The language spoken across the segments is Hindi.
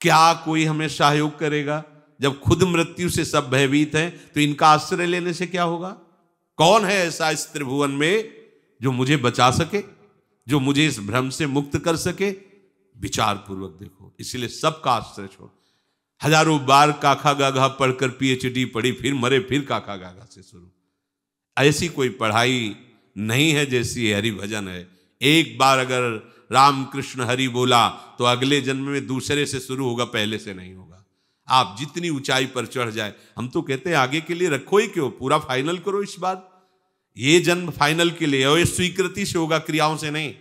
क्या कोई हमें सहयोग करेगा? जब खुद मृत्यु से सब भयभीत हैं तो इनका आश्रय लेने से क्या होगा? कौन है ऐसा इस त्रिभुवन में जो मुझे बचा सके, जो मुझे इस भ्रम से मुक्त कर सके? विचार पूर्वक देखो। इसलिए सबका आश्रय छोड़। हजारों बार काखा गाघा पढ़कर पीएचडी पढ़ी, फिर मरे, फिर काखा गाघा से शुरू। ऐसी कोई पढ़ाई नहीं है जैसी हरि भजन है। एक बार अगर राम कृष्ण हरि बोला तो अगले जन्म में दूसरे से शुरू होगा, पहले से नहीं होगा। आप जितनी ऊंचाई पर चढ़ जाए, हम तो कहते हैं आगे के लिए रखो ही क्यों, पूरा फाइनल करो इस बार। ये जन्म फाइनल के लिए, और ये स्वीकृति से होगा, क्रियाओं से नहीं।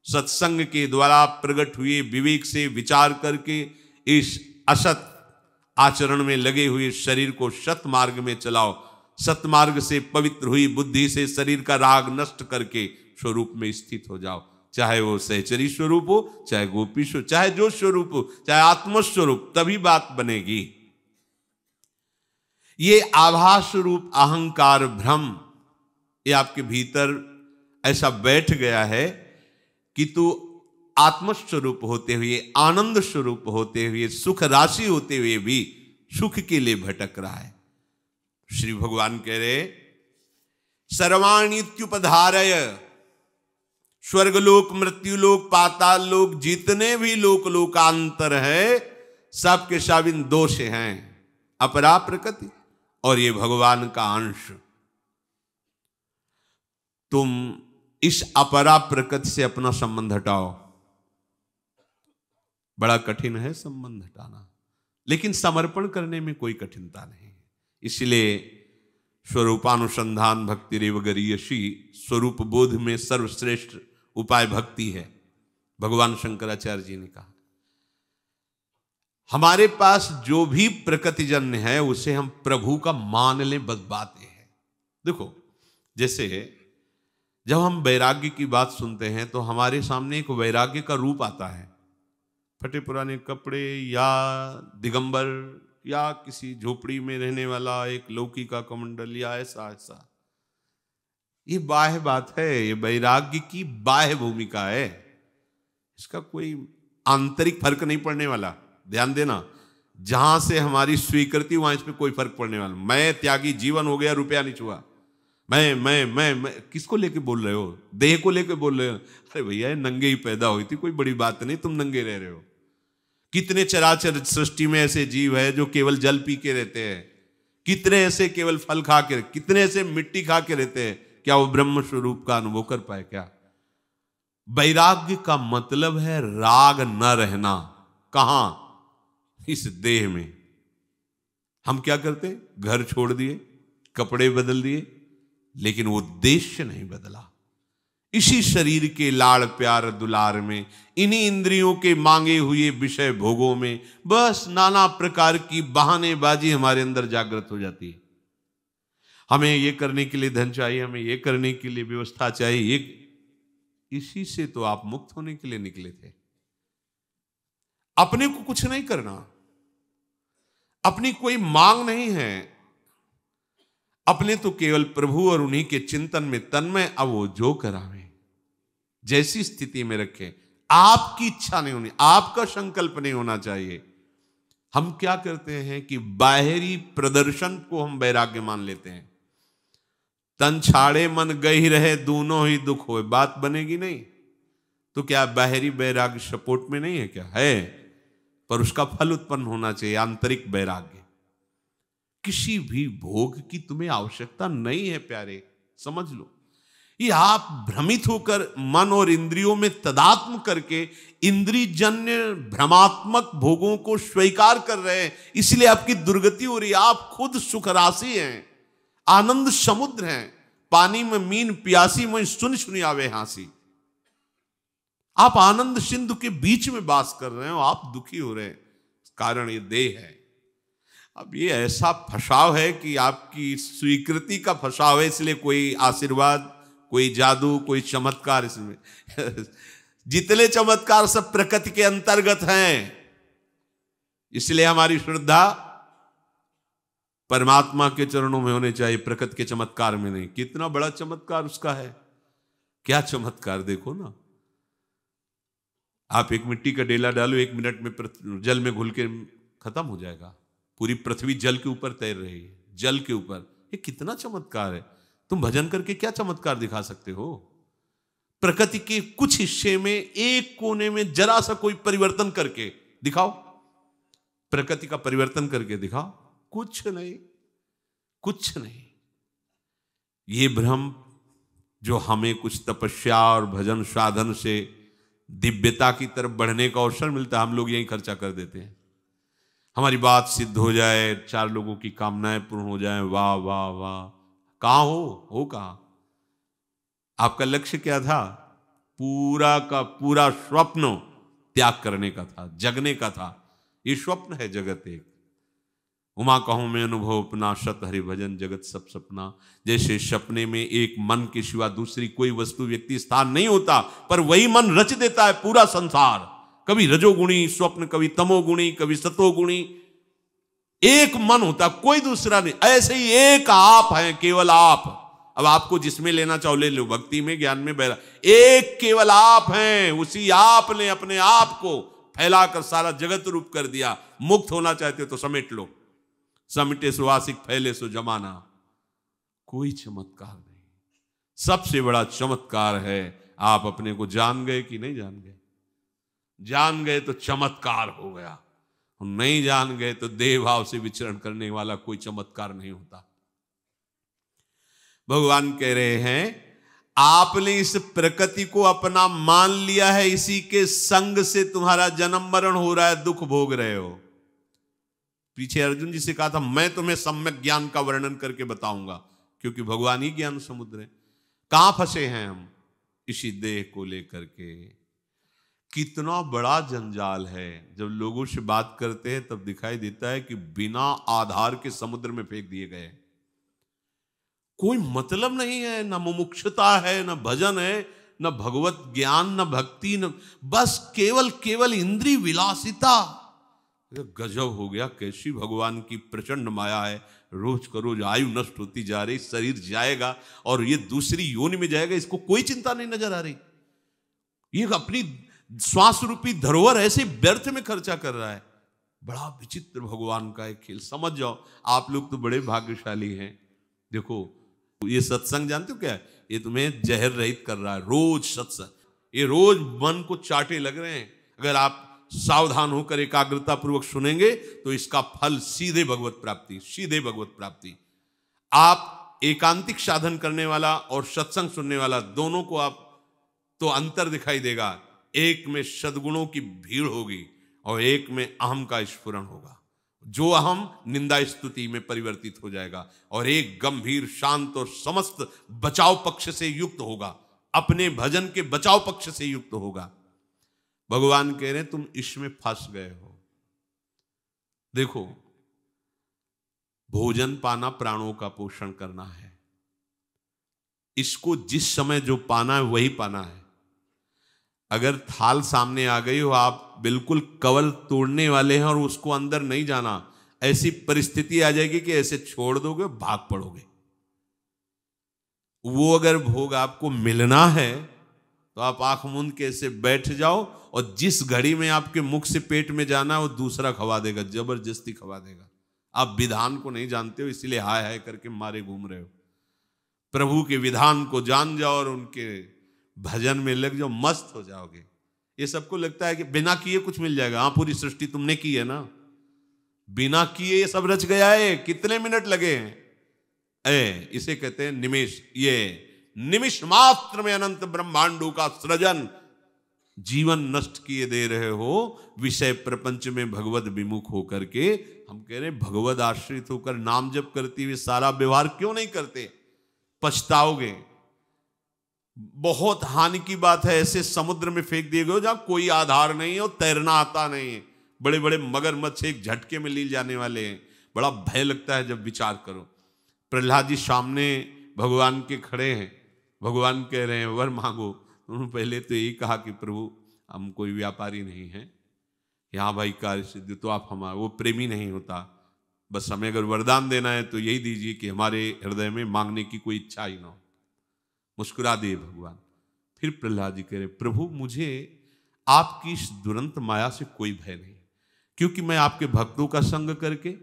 सत्संग के द्वारा प्रकट हुए विवेक से विचार करके इस असत आचरण में लगे हुए शरीर को सत मार्ग में चलाओ। सतमार्ग से पवित्र हुई बुद्धि से शरीर का राग नष्ट करके स्वरूप में स्थित हो जाओ। चाहे वो सहचरी स्वरूप हो, चाहे गोपी स्वरूप, चाहे जो स्वरूप हो, चाहे आत्मस्वरूप, तभी बात बनेगी। ये आभास रूप अहंकार भ्रम, ये आपके भीतर ऐसा बैठ गया है कि तू आत्मस्वरूप होते हुए, आनंद स्वरूप होते हुए, सुख राशि होते हुए भी सुख के लिए भटक रहा है। श्री भगवान कह रहे, सर्वाणीत्युपधारय, स्वर्गलोक, मृत्युलोक, पाताल लोक, जितने भी लोक लोकांतर है, सबके सब इन दो से हैं, अपरा प्रकृति और ये भगवान का अंश। तुम इस अपरा प्रकृति से अपना संबंध हटाओ। बड़ा कठिन है संबंध हटाना, लेकिन समर्पण करने में कोई कठिनता नहीं है। इसलिए स्वरूपानुसंधान भक्ति रेव गरीयसी, स्वरूप बोध में सर्वश्रेष्ठ उपाय भक्ति है। भगवान शंकराचार्य जी ने कहा, हमारे पास जो भी प्रकृतिजन्य है उसे हम प्रभु का मान लें, बस बात यह है। देखो, जैसे जब हम वैराग्य की बात सुनते हैं तो हमारे सामने एक वैराग्य का रूप आता है, फटे पुराने कपड़े या दिगंबर या किसी झोपड़ी में रहने वाला एक लौकी का कमंडल या ऐसा ऐसा। ये बाह्य बात है, ये वैराग्य की बाह्य भूमिका है, इसका कोई आंतरिक फर्क नहीं पड़ने वाला। ध्यान देना, जहां से हमारी स्वीकृति वहां इस पे कोई फर्क पड़ने वाला। मैं त्यागी जीवन हो गया, रुपया नहीं छुआ। मैं किसको लेके बोल रहे हो? देह को लेके बोल रहे हो? अरे भैया, नंगे ही पैदा हुई थी, कोई बड़ी बात नहीं, तुम नंगे रह रहे हो। कितने चराचर सृष्टि में ऐसे जीव है जो केवल जल पी के रहते हैं, कितने ऐसे केवल फल खा के, कितने ऐसे मिट्टी खा के रहते हैं। क्या वो ब्रह्म स्वरूप का अनुभव कर पाए? क्या? वैराग्य का मतलब है राग न रहना। कहां? इस देह में। हम क्या करते? घर छोड़ दिए, कपड़े बदल दिए, लेकिन वो उद्देश्य नहीं बदला। इसी शरीर के लाड़ प्यार दुलार में, इन्हीं इंद्रियों के मांगे हुए विषय भोगों में बस नाना प्रकार की बहानेबाजी हमारे अंदर जागृत हो जाती है। हमें ये करने के लिए धन चाहिए, हमें ये करने के लिए व्यवस्था चाहिए, ये इसी से तो आप मुक्त होने के लिए निकले थे। अपने को कुछ नहीं करना, अपनी कोई मांग नहीं है, अपने तो केवल प्रभु और उन्हीं के चिंतन में तन्मय। अब वो जो करावे, जैसी स्थिति में रखे, आपकी इच्छा नहीं होनी, आपका संकल्प नहीं होना चाहिए। हम क्या करते हैं कि बाहरी प्रदर्शन को हम वैराग्य मान लेते हैं। तन छाड़े मन गई रहे, दोनों ही दुख होए, बात बनेगी नहीं। तो क्या बाहरी वैराग्य सपोर्ट में नहीं है? क्या है, पर उसका फल उत्पन्न होना चाहिए, आंतरिक वैराग्य। किसी भी भोग की तुम्हें आवश्यकता नहीं है प्यारे, समझ लो। ये आप भ्रमित होकर मन और इंद्रियों में तदात्म करके इंद्रियजन्य भ्रमात्मक भोगों को स्वीकार कर रहे हैं, इसलिए आपकी दुर्गति हो रही है। आप खुद सुख राशि हैं, आनंद समुद्र हैं, पानी में मीन प्यासी में सुन सुनी आवे हांसी। आप आनंद सिंधु के बीच में वास कर रहे हो, आप दुखी हो रहे हैं, कारण ये देह है। अब ये ऐसा फसाव है कि आपकी स्वीकृति का फसाव है, इसलिए कोई आशीर्वाद, कोई जादू, कोई चमत्कार इसमें जितने चमत्कार सब प्रकृति के अंतर्गत हैं। इसलिए हमारी श्रद्धा परमात्मा के चरणों में होने चाहिए, प्रकृति के चमत्कार में नहीं। कितना बड़ा चमत्कार उसका है, क्या चमत्कार देखो ना। आप एक मिट्टी का डेला डालो, 1 मिनट में जल में घुल के खत्म हो जाएगा। पूरी पृथ्वी जल के ऊपर तैर रही है, जल के ऊपर। ये कितना चमत्कार है। तुम भजन करके क्या चमत्कार दिखा सकते हो? प्रकृति के कुछ हिस्से में, एक कोने में जरा सा कोई परिवर्तन करके दिखाओ, प्रकृति का परिवर्तन करके दिखाओ। कुछ नहीं, कुछ नहीं। ये भ्रम जो हमें कुछ तपस्या और भजन साधन से दिव्यता की तरफ बढ़ने का अवसर मिलता है, हम लोग यही खर्चा कर देते हैं। हमारी बात सिद्ध हो जाए, 4 लोगों की कामनाएं पूर्ण हो जाएं, वाह वाह वाह। कहां हो कहां? आपका लक्ष्य क्या था? पूरा का पूरा स्वप्न त्याग करने का था, जगने का था। ये स्वप्न है जगत एक। उमा कहूं मैं अनुभव अपना, सत हरि भजन जगत सब सपना। जैसे सपने में एक मन के सिवा दूसरी कोई वस्तु व्यक्ति स्थान नहीं होता, पर वही मन रच देता है पूरा संसार। कभी रजोगुणी स्वप्न, कभी तमोगुणी, कभी सतोगुणी। एक मन होता, कोई दूसरा नहीं। ऐसे ही एक आप है, केवल आप। अब आपको जिसमें लेना चाहो ले लो, भक्ति में, ज्ञान में, बैरा। एक केवल आप हैं। उसी आप ने अपने आप को फैलाकर सारा जगत रूप कर दिया। मुक्त होना चाहते हो तो समेट लो। समिटे सो आशिक, फैले सो जमाना। कोई चमत्कार नहीं। सबसे बड़ा चमत्कार है आप अपने को जान गए कि नहीं जान गए। जान गए तो चमत्कार हो गया, नहीं जान गए तो देह भाव से विचरण करने वाला कोई चमत्कार नहीं होता। भगवान कह रहे हैं आपने इस प्रकृति को अपना मान लिया है, इसी के संग से तुम्हारा जन्म मरण हो रहा है, दुख भोग रहे हो। पीछे अर्जुन जी से कहा था मैं तुम्हें सम्यक ज्ञान का वर्णन करके बताऊंगा, क्योंकि भगवान ही ज्ञान समुद्र है। कहां फंसे हैं हम? इसी देह को लेकर के। कितना बड़ा जंजाल है। जब लोगों से बात करते हैं तब दिखाई देता है कि बिना आधार के समुद्र में फेंक दिए गए। कोई मतलब नहीं है, ना मुमुक्षुता है, ना भजन है, ना भगवत ज्ञान, ना भक्ति, न बस केवल केवल इंद्रिय विलासिता। गजब हो गया। कैसी भगवान की प्रचंड माया है। रोज का रोज आयु नष्ट होती जा रही, शरीर जाएगा और ये दूसरी योनि में जाएगा, इसको कोई चिंता नहीं नजर आ रही। ये अपनी श्वास रूपी धरोहर ऐसे व्यर्थ में खर्चा कर रहा है। बड़ा विचित्र भगवान का एक खेल। समझ जाओ, आप लोग तो बड़े भाग्यशाली हैं। देखो ये सत्संग जानते हो क्या है? ये तुम्हें जहर रहित कर रहा है। रोज सत्संग, ये रोज मन को चाटे लग रहे हैं। अगर आप सावधान होकर एकाग्रता पूर्वक सुनेंगे तो इसका फल सीधे भगवत प्राप्ति, सीधे भगवत प्राप्ति। आप एकांतिक साधन करने वाला और सत्संग सुनने वाला दोनों को आप तो अंतर दिखाई देगा। एक में सद्गुणों की भीड़ होगी और एक में अहम का स्फुरण होगा। जो अहम निंदा स्तुति में परिवर्तित हो जाएगा और एक गंभीर शांत और समस्त बचाव पक्ष से युक्त होगा, अपने भजन के बचाव पक्ष से युक्त होगा। भगवान कह रहे हैं तुम इसमें फंस गए हो। देखो, भोजन पाना प्राणों का पोषण करना है। इसको जिस समय जो पाना है वही पाना है। अगर थाल सामने आ गई हो, आप बिल्कुल कवल तोड़ने वाले हैं और उसको अंदर नहीं जाना, ऐसी परिस्थिति आ जाएगी कि ऐसे छोड़ दोगे, भाग पड़ोगे। वो अगर भोग आपको मिलना है तो आप आंख मूंद के ऐसे बैठ जाओ और जिस घड़ी में आपके मुख से पेट में जाना है वो दूसरा खवा देगा, जबरदस्ती खवा देगा। आप विधान को नहीं जानते हो, इसलिए हाय हाय करके मारे घूम रहे हो। प्रभु के विधान को जान जाओ और उनके भजन में लग जाओ, मस्त हो जाओगे। ये सबको लगता है कि बिना किए कुछ मिल जाएगा। हाँ, पूरी सृष्टि तुमने की है ना, बिना किए ये सब रच गया है। कितने मिनट लगे हैं? इसे कहते हैं निमेष। ये निमिष मात्र में अनंत ब्रह्मांडों का सृजन। जीवन नष्ट किए दे रहे हो विषय प्रपंच में भगवत विमुख होकर के। हम कह रहे भगवत आश्रित होकर नाम जप करते हुए सारा व्यवहार क्यों नहीं करते? पछताओगे। बहुत हानि की बात है। ऐसे समुद्र में फेंक दिए गए जहां कोई आधार नहीं है और तैरना आता नहीं है। बड़े बड़े मगरमच्छ एक झटके में ली जाने वाले हैं। बड़ा भय लगता है जब विचार करो। प्रहलाद जी सामने भगवान के खड़े हैं। भगवान कह रहे हैं वर मांगो। उन्होंने पहले तो यही कहा कि प्रभु हम कोई व्यापारी नहीं हैं, यहाँ भाई कार्य सिद्धि तो आप हमारा, वो प्रेमी नहीं होता। बस हमें अगर वरदान देना है तो यही दीजिए कि हमारे हृदय में मांगने की कोई इच्छा ही ना हो। मुस्कुरा दिए भगवान। फिर प्रहलाद जी कह रहे प्रभु मुझे आपकी इस दुरंत माया से कोई भय नहीं, क्योंकि मैं आपके भक्तों का संग करके,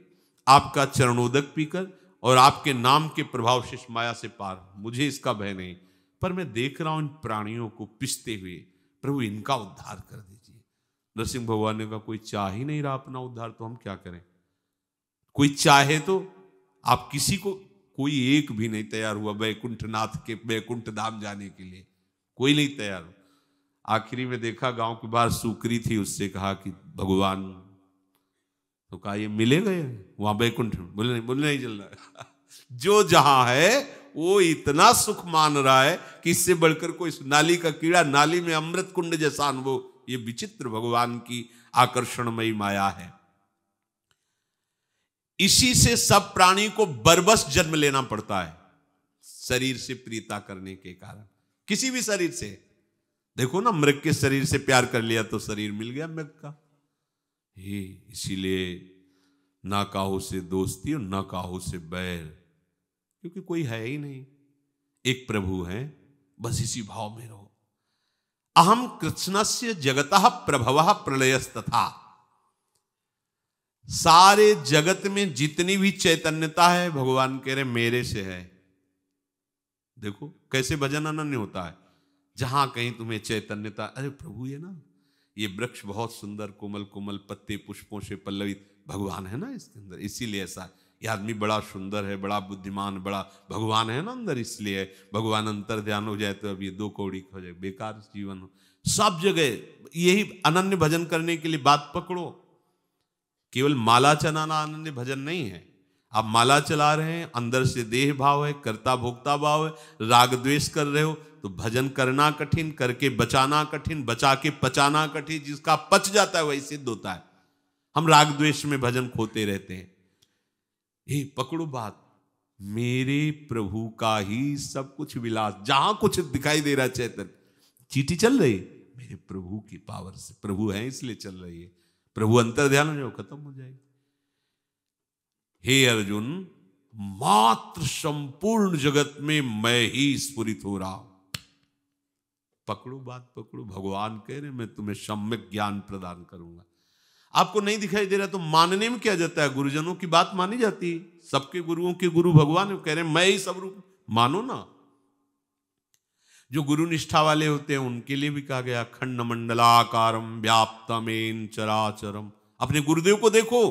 आपका चरणोदक पीकर और आपके नाम के प्रभाव से इस माया से पार, मुझे इसका भय नहीं। पर मैं देख रहा हूं इन प्राणियों को पिसते हुए, प्रभु इनका उद्धार कर दीजिए। नरसिंह भगवान ने कहा कोई चाह ही नहीं रहा अपना उद्धार, तो हम क्या करें? कोई चाहे तो आप किसी को, कोई एक भी नहीं तैयार हुआ वैकुंठनाथ के वैकुंठ धाम जाने के लिए, कोई नहीं तैयार हुआ। आखिरी में देखा गांव के बाहर सुकरी थी, उससे कहा कि भगवान, तो कहा ये मिले गए वहां वैकुंठ में, बोले नहीं चल रहा जो जहां है वो इतना सुख मान रहा है कि इससे बढ़कर कोई नाली का कीड़ा नाली में अमृत कुंड जैसा अनुभव। ये विचित्र भगवान की आकर्षणमयी माया है। इसी से सब प्राणी को बरबस जन्म लेना पड़ता है, शरीर से प्रीता करने के कारण। किसी भी शरीर से, देखो ना, मृग के शरीर से प्यार कर लिया तो शरीर मिल गया मृग का। इसीलिए ना काहो से दोस्ती और ना काहो से बैर, क्योंकि कोई है ही नहीं, एक प्रभु है, बस इसी भाव में रहो। अहम कृष्णस्य जगतः प्रभवः प्रलयस्तथा, सारे जगत में जितनी भी चैतन्यता है भगवान कह रहे मेरे से है। देखो कैसे भजन अनन्य होता है, जहां कहीं तुम्हें चैतन्यता, अरे प्रभु ये ना, ये वृक्ष बहुत सुंदर कोमल कोमल पत्ते पुष्पों से पल्लवित, भगवान है ना इसके अंदर, इसीलिए ऐसा। ये आदमी बड़ा सुंदर है, बड़ा बुद्धिमान, बड़ा भगवान है ना अंदर, इसलिए भगवान अंतर ध्यान हो जाए तो अब ये 2 कौड़ी हो जाए, बेकार जीवन हो। सब जगह यही अनन्य भजन करने के लिए बात पकड़ो। केवल माला चलाना अनन्य भजन नहीं है। आप माला चला रहे हैं, अंदर से देह भाव है, कर्ता भोक्ता भाव है, राग द्वेष कर रहे हो, तो भजन करना कठिन, करके बचाना कठिन, बचा के पचाना कठिन। जिसका पच जाता है वही सिद्ध होता है। हम राग द्वेष में भजन खोते रहते हैं। ये पकड़ो बात, मेरे प्रभु का ही सब कुछ विलास, जहां कुछ दिखाई दे रहा है चैतन्य, चीटी चल रही, मेरे प्रभु की पावर से, प्रभु है इसलिए चल रही है। प्रभु अंतर ध्यान हो जाओ, खत्म हो जाएगी। हे अर्जुन, मात्र संपूर्ण जगत में मैं ही स्फुरित हो रहा हूं। पकड़ो बात, पकड़ो। भगवान कह रहे मैं तुम्हें सम्यक ज्ञान प्रदान करूंगा। आपको नहीं दिखाई दे रहा तो मानने में क्या जाता है? गुरुजनों की बात मानी जाती है, सबके गुरुओं के गुरु भगवान कह रहे हैं मैं ही सब रूप, मानो ना। जो गुरु निष्ठा वाले होते हैं उनके लिए भी कहा गया खंड मंडलाकारम व्याप्तमेन चराचरम। अपने गुरुदेव को देखो,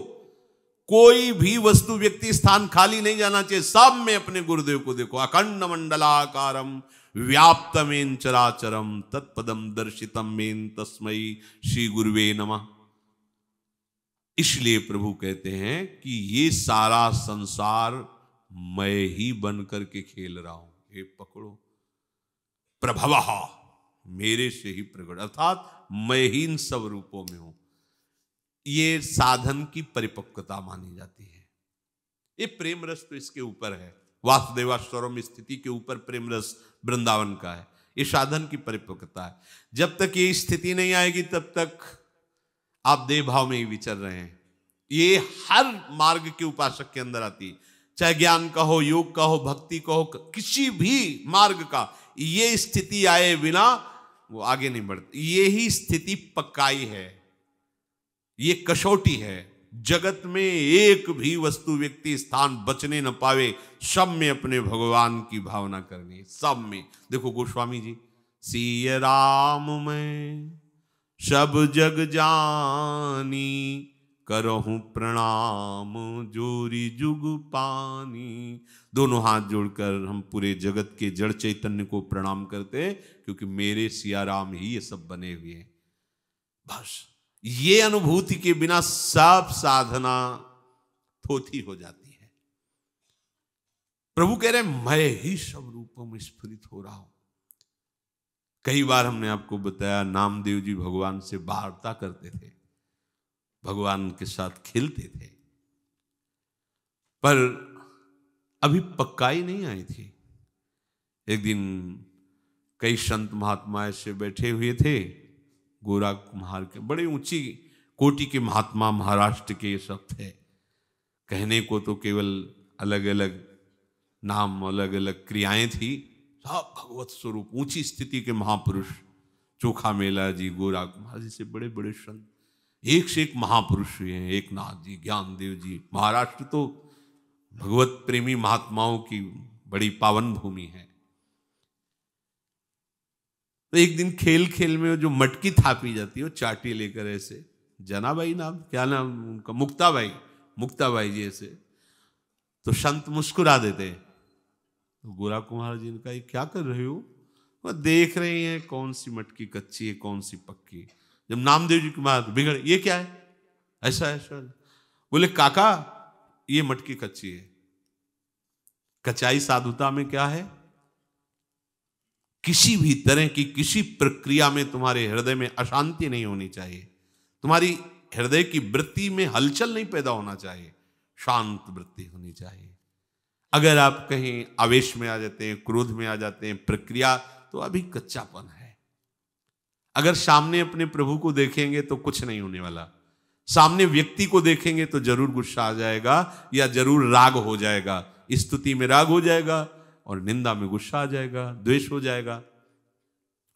कोई भी वस्तु व्यक्ति स्थान खाली नहीं जाना चाहिए, सब में अपने गुरुदेव को देखो। अखंड मंडलाकारम व्याप्तमेन चराचरम तत्पदम दर्शितम मेन तस्मै श्री गुरुवे नमः। इसलिए प्रभु कहते हैं कि ये सारा संसार मैं ही बन करके खेल रहा हूं। ये पकड़ो, प्रभवः, मेरे से ही प्रकट, अर्थात मैं ही इन सब रूपों में हूं। ये साधन की परिपक्वता मानी जाती है। ये प्रेम रस तो इसके ऊपर है, वासुदेवाश्वरम स्थिति के ऊपर प्रेम रस वृंदावन का है। ये साधन की परिपक्वता है। जब तक ये स्थिति नहीं आएगी तब तक आप देह भाव में ही विचर रहे हैं। ये हर मार्ग के उपासक के अंदर आती है, चाहे ज्ञान का हो, योग का हो, भक्ति का हो, किसी भी मार्ग का, ये स्थिति आए बिना वो आगे नहीं बढ़ती। ये ही स्थिति पक्काई है, ये कसौटी है। जगत में एक भी वस्तु व्यक्ति स्थान बचने न पावे, सब में अपने भगवान की भावना करनी, सब में। देखो गोस्वामी जी, सिय राम में सब जग जानी, करहूं प्रणाम जोरी जुग पानी। दोनों हाथ जोड़कर हम पूरे जगत के जड़ चैतन्य को प्रणाम करते हैं, क्योंकि मेरे सिया राम ही ये सब बने हुए हैं। बस ये अनुभूति के बिना सब साधना थोथी हो जाती है। प्रभु कह रहे हैं मैं ही सब रूपों में स्फुरित हो रहा हूं। कई बार हमने आपको बताया, नामदेव जी भगवान से वार्ता करते थे, भगवान के साथ खेलते थे, पर अभी पक्काई नहीं आई थी। एक दिन कई संत महात्मा ऐसे बैठे हुए थे, गोरा कुम्हार के, बड़े ऊंची कोटि के महात्मा महाराष्ट्र के सब थे। कहने को तो केवल अलग अलग नाम, अलग अलग क्रियाएं थी, सब भगवत स्वरूप ऊंची स्थिति के महापुरुष। चोखा मेला जी, गोरा कुमार जी से बड़े बड़े संत, एक से एक महापुरुष हुए हैं, एकनाथ जी, ज्ञानदेव जी। महाराष्ट्र तो भगवत प्रेमी महात्माओं की बड़ी पावन भूमि है। तो एक दिन खेल खेल में जो मटकी थापी जाती है, वो चाटी लेकर ऐसे, जनाबाई नाम, क्या नाम उनका, मुक्ताबाई, मुक्ताबाई जी ऐसे, तो संत मुस्कुरा देते। तो गोरा कुमार जी ने कहा, ये क्या कर रहे हो? वो देख रहे हैं कौन सी मटकी कच्ची है कौन सी पक्की। जब नामदेव जी की बात बिगड़े, ये क्या है, ऐसा ऐसा, बोले काका ये मटकी कच्ची है। कचाई साधुता में क्या है? किसी भी तरह की किसी प्रक्रिया में तुम्हारे हृदय में अशांति नहीं होनी चाहिए, तुम्हारी हृदय की वृत्ति में हलचल नहीं पैदा होना चाहिए, शांत वृत्ति होनी चाहिए। अगर आप कहीं आवेश में आ जाते हैं, क्रोध में आ जाते हैं, प्रक्रिया, तो अभी कच्चापन है। अगर सामने अपने प्रभु को देखेंगे तो कुछ नहीं होने वाला, सामने व्यक्ति को देखेंगे तो जरूर गुस्सा आ जाएगा या जरूर राग हो जाएगा, स्तुति में राग हो जाएगा और निंदा में गुस्सा आ जाएगा, द्वेष हो जाएगा।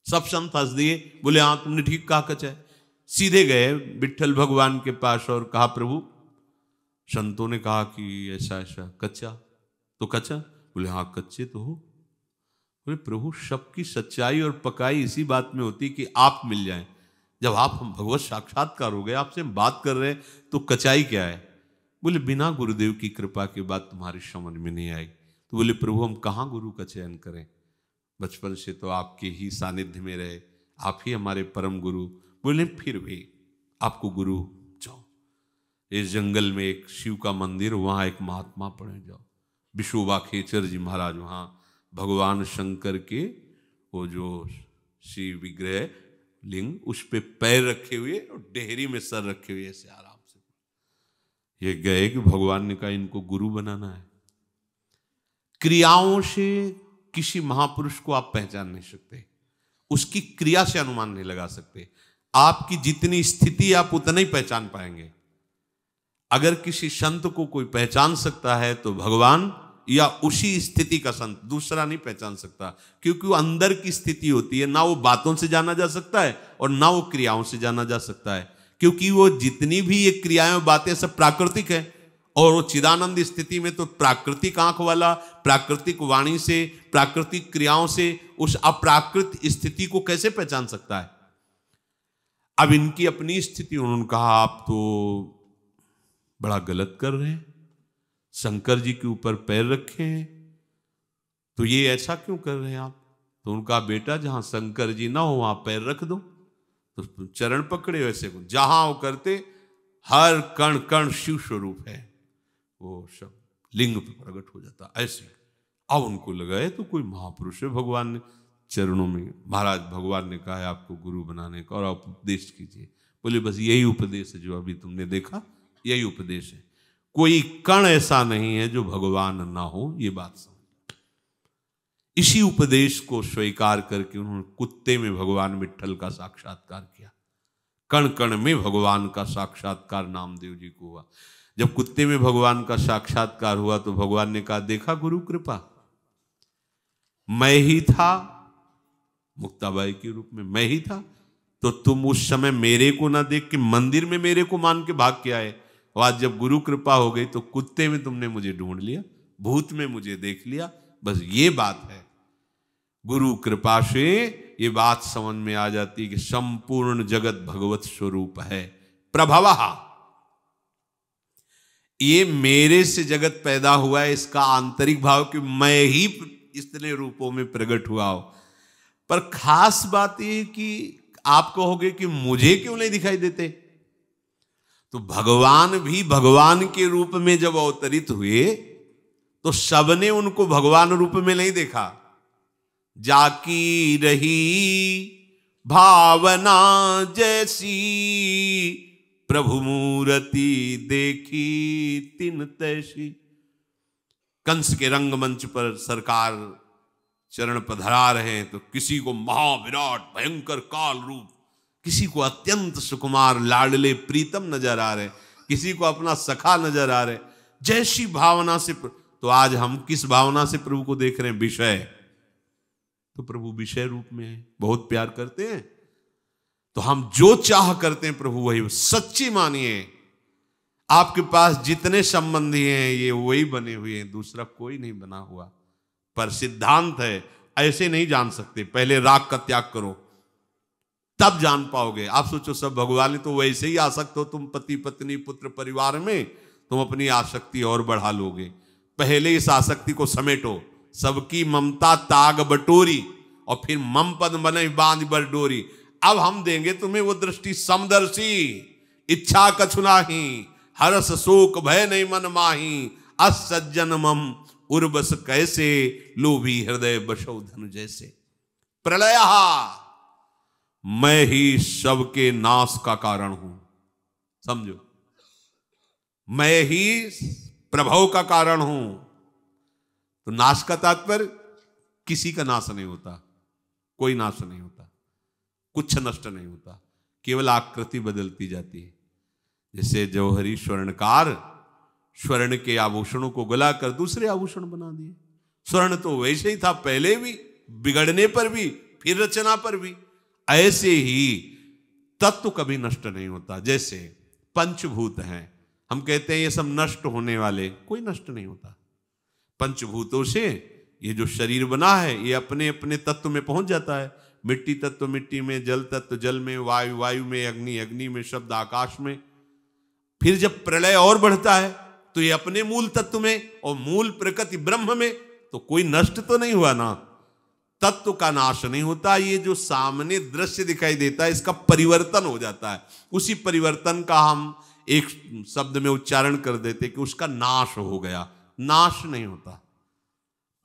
सब संत हंस दिए, बोले हाँ तुमने ठीक कहा कच्चा। सीधे गए विट्ठल भगवान के पास और कहा प्रभु, संतों ने कहा कि ऐसा ऐसा, कच्चा तो कच्चा? बोले हाँ कच्चे तो हो। बोले प्रभु सबकी सच्चाई और पकाई इसी बात में होती कि आप मिल जाएं। जब आप हम भगवत साक्षात्कार हो गए, आपसे हम बात कर रहे हैं, तो कचाई क्या है? बोले बिना गुरुदेव की कृपा के बात तुम्हारी समझ में नहीं आई। तो बोले प्रभु हम कहाँ गुरु का चयन करें, बचपन से तो आपके ही सानिध्य में रहे, आप ही हमारे परम गुरु। बोले फिर भी आपको गुरु जाओ, इस जंगल में एक शिव का मंदिर, वहाँ एक महात्मा पड़े, जाओ विशोबा खेचर जी महाराज, वहाँ भगवान शंकर के वो जो शिव विग्रह लिंग, उस पे पैर रखे हुए और डेहरी में सर रखे हुए ऐसे आराम से। ये गए कि भगवान ने कहा इनको गुरु बनाना है। क्रियाओं से किसी महापुरुष को आप पहचान नहीं सकते, उसकी क्रिया से अनुमान नहीं लगा सकते। आपकी जितनी स्थिति आप उतना ही पहचान पाएंगे। अगर किसी संत को कोई पहचान सकता है तो भगवान या उसी स्थिति का संत, दूसरा नहीं पहचान सकता, क्योंकि वो अंदर की स्थिति होती है। ना वो बातों से जाना जा सकता है और ना वो क्रियाओं से जाना जा सकता है, क्योंकि वो जितनी भी ये क्रियाएं बातें सब प्राकृतिक है। और वो चिदानंद स्थिति में तो प्राकृतिक आंख वाला, प्राकृतिक वाणी से, प्राकृतिक क्रियाओं से उस अप्राकृत स्थिति को कैसे पहचान सकता है? अब इनकी अपनी स्थिति, उन्होंने कहा आप तो बड़ा गलत कर रहे हैं, शंकर जी के ऊपर पैर रखे हैं, तो ये ऐसा क्यों कर रहे हैं आप? तो उनका बेटा जहां शंकर जी ना हो वहां पैर रख दो। तो चरण पकड़े वैसे को, जहां वो करते हर कण कण शिव स्वरूप है, वो सब लिंग पर प्रकट हो जाता ऐसे। अब उनको लगा है तो कोई महापुरुष है, भगवान ने चरणों में, महाराज भगवान ने कहा है आपको गुरु बनाने का और आप उपदेश कीजिए। बोले बस यही उपदेश है जो अभी तुमने देखा, यही उपदेश है, कोई कण ऐसा नहीं है जो भगवान ना हो, ये बात समझ। इसी उपदेश को स्वीकार करके उन्होंने कुत्ते में भगवान विट्ठल का साक्षात्कार किया। कण कण में भगवान का साक्षात्कार नामदेव जी को हुआ। जब कुत्ते में भगवान का साक्षात्कार हुआ तो भगवान ने कहा देखा गुरु कृपा, मैं ही था, मुक्ताबाई के रूप में मैं ही था, तो तुम उस समय मेरे को ना देख के मंदिर में मेरे को मान के भाग के आए, और आज जब गुरु कृपा हो गई तो कुत्ते में तुमने मुझे ढूंढ लिया, भूत में मुझे देख लिया। बस ये बात है, गुरु कृपा से ये बात समझ में आ जाती कि संपूर्ण जगत भगवत स्वरूप है। प्रभवः, ये मेरे से जगत पैदा हुआ है, इसका आंतरिक भाव कि मैं ही इतने रूपों में प्रकट हुआ हूं। पर खास बात ये कि आप कहोगे कि मुझे क्यों नहीं दिखाई देते, तो भगवान भी भगवान के रूप में जब अवतरित हुए तो सबने उनको भगवान रूप में नहीं देखा। जाकी रही भावना जैसी, प्रभु मूर्ति देखी तिन तैसी। कंस के रंगमंच पर सरकार चरण पधरा रहे हैं तो किसी को महाविराट भयंकर काल रूप, किसी को अत्यंत सुकुमार लाडले प्रीतम नजर आ रहे, किसी को अपना सखा नजर आ रहे, जैसी भावना से। तो आज हम किस भावना से प्रभु को देख रहे हैं? विषय। तो प्रभु विषय रूप में है, बहुत प्यार करते हैं, तो हम जो चाह करते हैं प्रभु वही, सच्ची मानिए आपके पास जितने संबंधी हैं ये वही बने हुए हैं, दूसरा कोई नहीं बना हुआ। पर सिद्धांत है ऐसे नहीं जान सकते, पहले राग का त्याग करो तब जान पाओगे। आप सोचो सब भगवान तो वैसे ही आसक्त हो तुम पति पत्नी पुत्र परिवार में, तुम अपनी आसक्ति और बढ़ा लोगे। पहले इस आसक्ति को समेटो, सबकी ममता ताग बटोरी, और फिर मम पद बने बांध बर डोरी। अब हम देंगे तुम्हें वो दृष्टि समदर्शी, इच्छा कछु नाही, हरस शोक भय नहीं मन माही, अस सज्जन मम उर्बस कैसे, लोभी हृदय बसो धनु जैसे। प्रलय मैं ही सबके नाश का कारण हूं, समझो, मैं ही प्रभव का कारण हूं। तो नाश का तात्पर्य किसी का नाश नहीं होता, कोई नाश नहीं होता, कुछ नष्ट नहीं होता, केवल आकृति बदलती जाती है। जैसे जौहरी स्वर्णकार स्वर्ण के आभूषणों को गलाकर दूसरे आभूषण बना दिए। स्वर्ण तो वैसे ही था पहले भी, बिगड़ने पर भी, फिर रचना पर भी। ऐसे ही तत्व कभी नष्ट नहीं होता। जैसे पंचभूत हैं, हम कहते हैं ये सब नष्ट होने वाले, कोई नष्ट नहीं होता। पंचभूतों से ये जो शरीर बना है ये अपने अपने तत्व में पहुंच जाता है। मिट्टी तत्व मिट्टी में, जल तत्व जल में, वायु वायु में, अग्नि अग्नि में, शब्द आकाश में। फिर जब प्रलय और बढ़ता है तो ये अपने मूल तत्व में और मूल प्रकृति ब्रह्म में, तो कोई नष्ट तो नहीं हुआ ना, तत्व का नाश नहीं होता। ये जो सामने दृश्य दिखाई देता है इसका परिवर्तन हो जाता है। उसी परिवर्तन का हम एक शब्द में उच्चारण कर देते कि उसका नाश हो गया। नाश नहीं होता,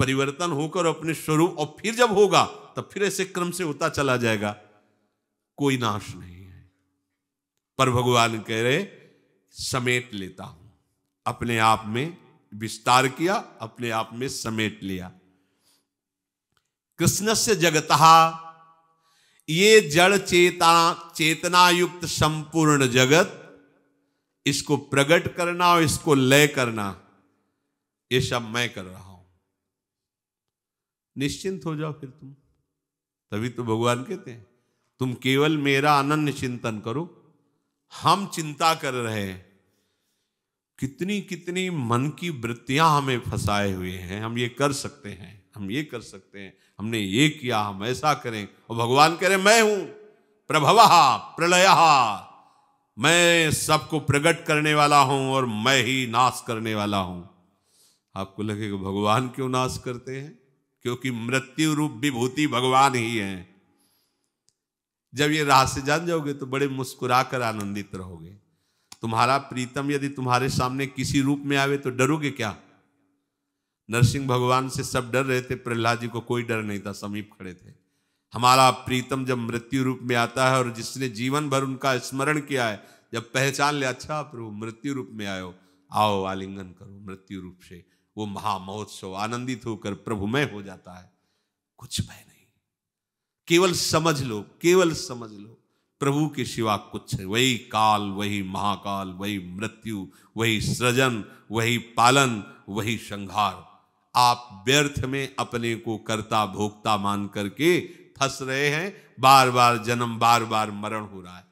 परिवर्तन होकर अपने स्वरूप, और फिर जब होगा तब फिर ऐसे क्रम से होता चला जाएगा, कोई नाश नहीं है। पर भगवान कह रहे समेट लेता हूं, अपने आप में विस्तार किया, अपने आप में समेट लिया। कृष्ण से जगतः, ये जड़ चेतना युक्त संपूर्ण जगत, इसको प्रकट करना और इसको लय करना, ये सब मैं कर रहा हूं। निश्चिंत हो जाओ फिर तुम। तभी तो भगवान कहते हैं तुम केवल मेरा अनन्य चिंतन करो। हम चिंता कर रहे हैं, कितनी कितनी मन की वृत्तियां हमें फंसाए हुए हैं। हम ये कर सकते हैं, हम ये कर सकते हैं, हमने ये किया, हम ऐसा करें। और भगवान कह रहे मैं हूं प्रभवः प्रलयः, मैं सबको प्रकट करने वाला हूं और मैं ही नाश करने वाला हूं। आपको लगेगा भगवान क्यों नाश करते हैं? क्योंकि मृत्यु रूप विभूति भगवान ही है। जब ये रहस्य जान जाओगे तो बड़े मुस्कुराकर आनंदित रहोगे। तुम्हारा प्रीतम यदि तुम्हारे सामने किसी रूप में आवे तो डरोगे क्या? नरसिंह भगवान से सब डर रहे थे, प्रहलाद जी को कोई डर नहीं था, समीप खड़े थे। हमारा प्रीतम जब मृत्यु रूप में आता है और जिसने जीवन भर उनका स्मरण किया है, जब पहचान ले अच्छा प्रभु मृत्यु रूप में आयो, आओ आलिंगन करो मृत्यु रूप से, वो महामहोत्सव आनंदित होकर प्रभुमय हो जाता है। कुछ भय नहीं, केवल समझ लो, केवल समझ लो प्रभु के सिवा कुछ है। वही काल, वही महाकाल, वही मृत्यु, वही सृजन, वही पालन, वही संहार। आप व्यर्थ में अपने को कर्ता भोक्ता मान करके फंस रहे हैं। बार बार जन्म, बार बार मरण हो रहा है।